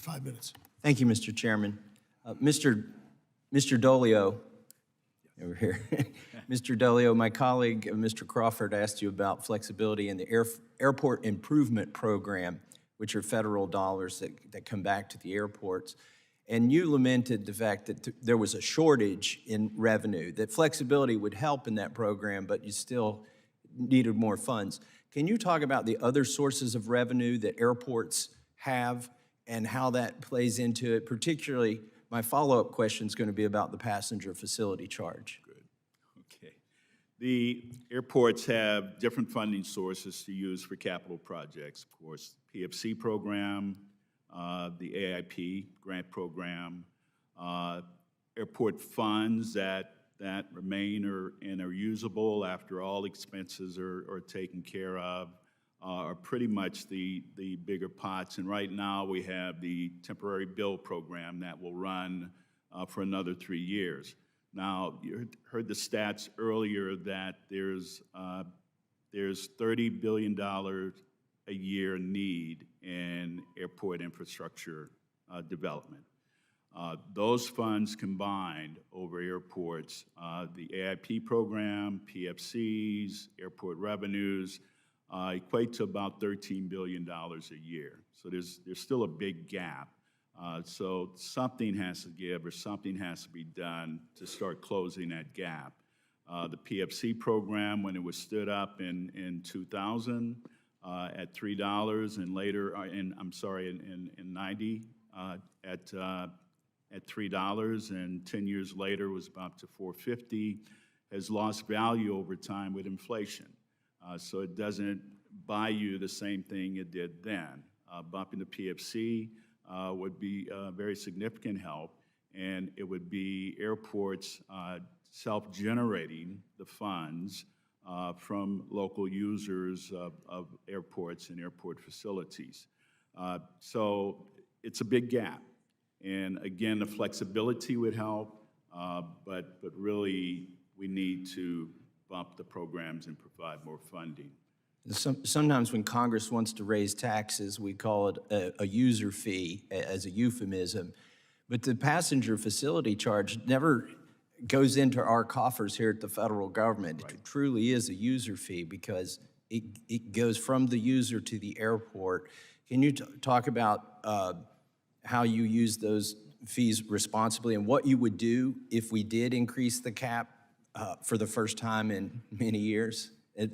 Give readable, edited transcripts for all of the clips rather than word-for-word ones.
5 minutes. Thank you, Mr. Chairman. Mr. Dolio, over here. Mr. Dolio, my colleague, Mr. Crawford, asked you about flexibility in the Airport Improvement Program, which are federal dollars that come back to the airports. And you lamented the fact that there was a shortage in revenue, that flexibility would help in that program, but you still needed more funds. Can you talk about the other sources of revenue that airports have and how that plays into it? Particularly, my follow-up question is going to be about the passenger facility charge. Good. Okay. The airports have different funding sources to use for capital projects. Of course, PFC program, the AIP grant program, airport funds that remain and are usable after all expenses are taken care of, are pretty much the bigger pots. And right now we have the temporary bill program that will run for another 3 years. Now, you heard the stats earlier that there's $30 billion a year need in airport infrastructure development. Those funds combined over airports, the AIP program, PFCs, airport revenues, equate to about $13 billion a year. So there's still a big gap. So something has to give or something has to be done to start closing that gap. The PFC program, when it was stood up in 2000 at $3 and later, in 90 at $3 and 10 years later was about to $4.50, has lost value over time with inflation. So it doesn't buy you the same thing it did then. Bumping the PFC would be a very significant help, and it would be airports self-generating the funds from local users of airports and airport facilities. So it's a big gap. And again, the flexibility would help, but really we need to bump the programs and provide more funding. Sometimes when Congress wants to raise taxes, we call it a user fee as a euphemism. But the passenger facility charge never goes into our coffers here at the federal government. Right. It truly is a user fee because it goes from the user to the airport. Can you talk about how you use those fees responsibly and what you would do if we did increase the cap for the first time in many years,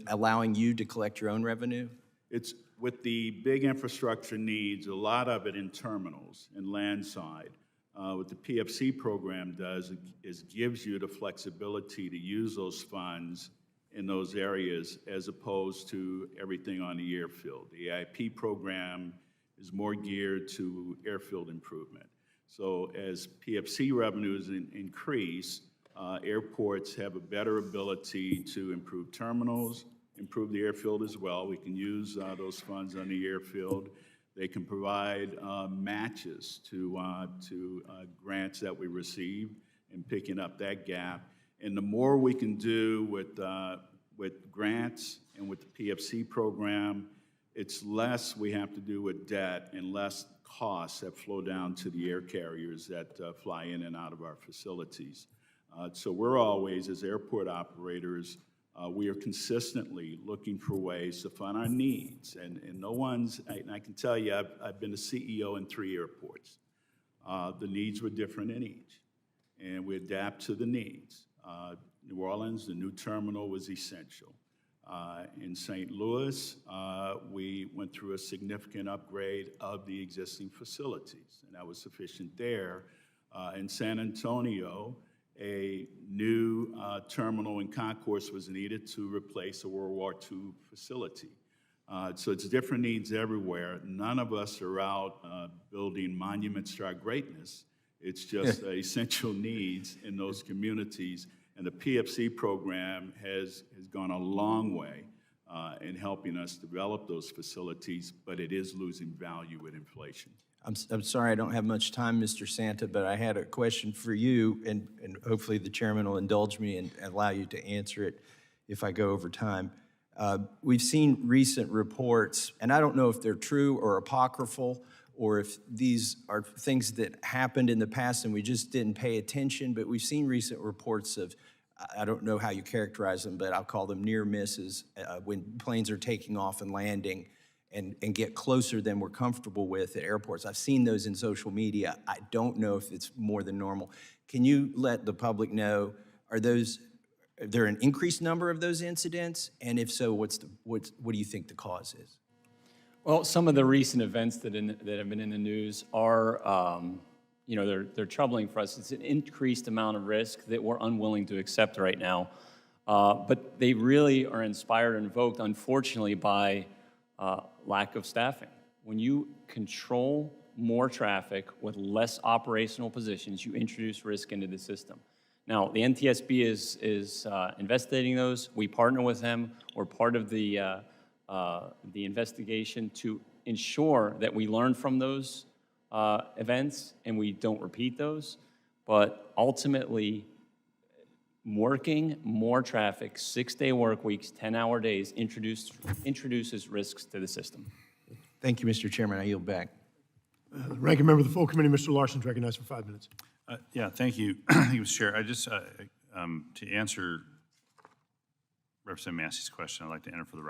allowing you to collect your own revenue? It's with the big infrastructure needs, a lot of it in terminals and landside. What the PFC program does is gives you the flexibility to use those funds in those areas as opposed to everything on the airfield. The AIP program is more geared to airfield improvement. So as PFC revenues increase, airports have a better ability to improve terminals, improve the airfield as well. We can use those funds on the airfield. They can provide matches to grants that we receive and picking up that gap. And the more we can do with grants and with the PFC program, it's less we have to do with debt and less costs that flow down to the air carriers that fly in and out of our facilities. So we're always, as airport operators, we are consistently looking for ways to fund our needs. And no one's, and I can tell you, I've been a CEO in 3 airports. The needs were different in each, and we adapt to the needs. New Orleans, the new terminal was essential. In St. Louis, we went through a significant upgrade of the existing facilities, and that was sufficient there. In San Antonio, a new terminal in concourse was needed to replace a World War II facility. So it's different needs everywhere. None of us are out building monuments to our greatness. It's just essential needs in those communities. And the PFC program has gone a long way in helping us develop those facilities, but it is losing value with inflation. I'm sorry I don't have much time, Mr. Santa, but I had a question for you, and hopefully the chairman will indulge me and allow you to answer it if I go over time. We've seen recent reports, and I don't know if they're true or apocryphal, or if these are things that happened in the past and we just didn't pay attention, but we've seen recent reports of, I don't know how you characterize them, but I'll call them near misses, when planes are taking off and landing and get closer than we're comfortable with at airports. I've seen those in social media. I don't know if it's more than normal. Can you let the public know, are there an increased number of those incidents? And if so, what do you think the cause is? Well, some of the recent events that have been in the news are, they're troubling for us. It's an increased amount of risk that we're unwilling to accept right now. But they really are inspired and invoked, unfortunately, by lack of staffing. When you control more traffic with less operational positions, you introduce risk into the system. Now, the NTSB is investigating those. We partner with them. We're part of the investigation to ensure that we learn from those events and we don't repeat those. But ultimately, working more traffic, 6-day work weeks, 10-hour days introduces risks to the system. Thank you, Mr. Chairman. I yield back. Ranking member of the full committee, Mr. Larson, is recognized for 5 minutes. Yeah, thank you, Mr. Chair. I just, to answer Representative Massey's question, I'd like to enter for the record